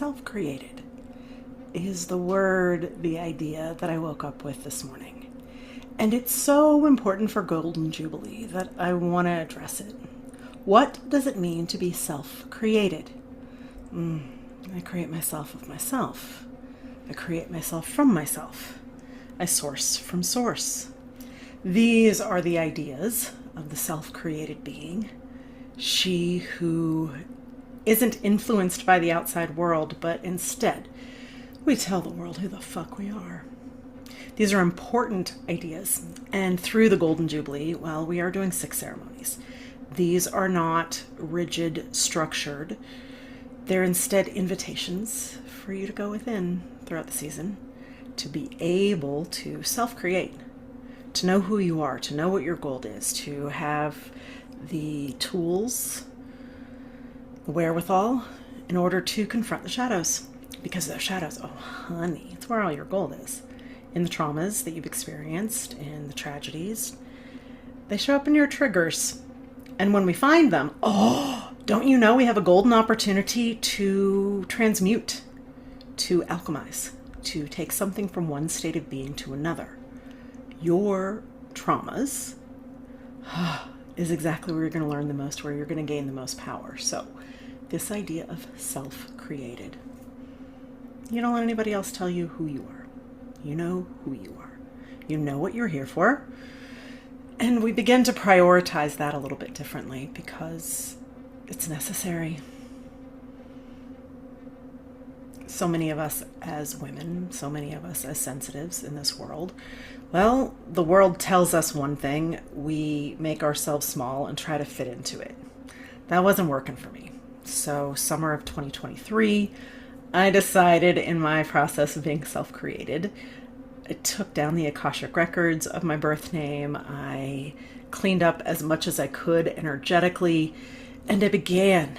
self-created is the word, the idea that I woke up with this morning. And it's so important for Golden Jubilee that I want to address it. What does it mean to be self-created? I create myself of myself. I create myself from myself. I source from source. These are the ideas of the self-created being. She who isn't influenced by the outside world, but instead we tell the world who the fuck we are. These are important ideas, and through the Golden Jubilee, well, we are doing 6 ceremonies. These are not rigid, structured. They're instead invitations for you to go within throughout the season, to be able to self-create, to know who you are, to know what your goal is, to have the tools, the wherewithal, in order to confront the shadows. Because those shadows, oh honey, it's where all your gold is. In the traumas that you've experienced, in the tragedies, they show up in your triggers. And when we find them, don't you know we have a golden opportunity to transmute, to alchemize, to take something from one state of being to another. Your traumas is exactly where you're going to learn the most, where you're going to gain the most power. So this idea of self-created. You don't let anybody else tell you who you are. You know who you are. You know what you're here for. And we begin to prioritize that a little bit differently because it's necessary. So many of us as women, so many of us as sensitives in this world, well, the world tells us one thing, we make ourselves small and try to fit into it. That wasn't working for me. So summer of 2023, I decided in my process of being self-created, I took down the Akashic records of my birth name. I cleaned up as much as I could energetically, and I began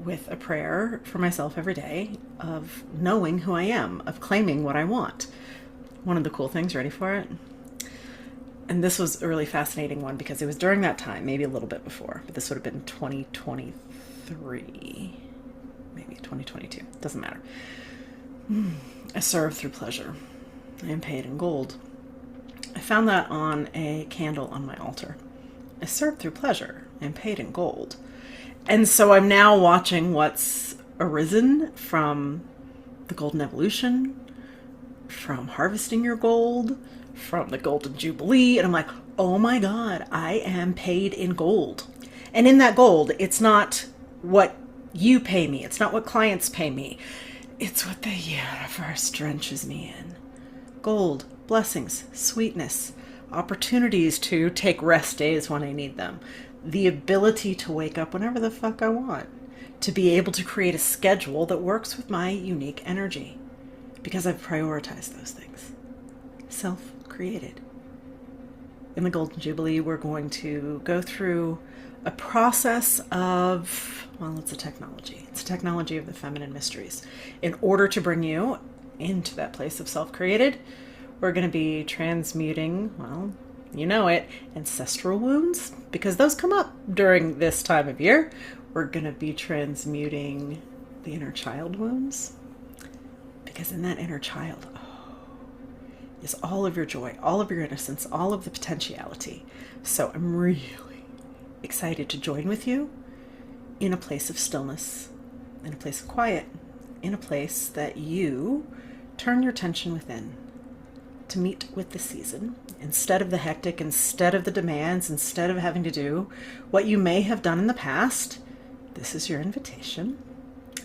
with a prayer for myself every day of knowing who I am, of claiming what I want. One of the cool things, ready for it? And this was a really fascinating one because it was during that time, maybe a little bit before, but this would have been 2023, maybe 2022, doesn't matter. I serve through pleasure. I am paid in gold. I found that on a candle on my altar. I serve through pleasure. I am paid in gold. And so I'm now watching what's arisen from the Golden Evolution, from harvesting your gold, from the Golden Jubilee. And I'm like, oh my God, I am paid in gold. And in that gold, it's not what you pay me. It's not what clients pay me. It's what the universe drenches me in. Gold, blessings, sweetness, opportunities to take rest days when I need them, the ability to wake up whenever the fuck I want, to be able to create a schedule that works with my unique energy, because I've prioritized those things. Self-created. In the Golden Jubilee, we're going to go through a process of, well, it's a technology. It's a technology of the feminine mysteries. In order to bring you into that place of self-created, we're going to be transmuting, well, you know it, ancestral wounds, because those come up during this time of year. We're going to be transmuting the inner child wounds, because in that inner child, is all of your joy, all of your innocence, all of the potentiality. So I'm really excited to join with you in a place of stillness, in a place of quiet, in a place that you turn your attention within to meet with the season. Instead of the hectic, instead of the demands, instead of having to do what you may have done in the past, this is your invitation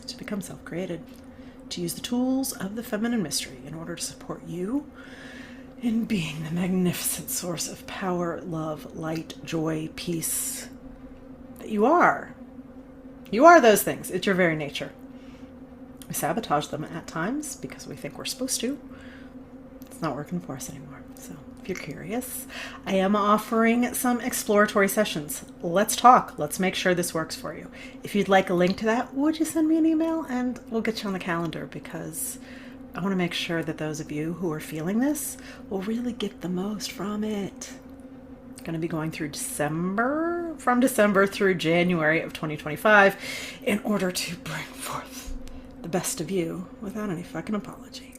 to become self-created, to use the tools of the feminine mystery in order to support you in being the magnificent source of power, love, light, joy, peace that you are. You are those things. It's your very nature. We sabotage them at times because we think we're supposed to. It's not working for us anymore. So if you're curious, I am offering some exploratory sessions. Let's talk. Let's make sure this works for you. If you'd like a link to that, would you send me an email and we'll get you on the calendar, because I want to make sure that those of you who are feeling this will really get the most from it. I'm going to be going through from December through January of 2025 in order to bring forth the the best of you without any fucking apology.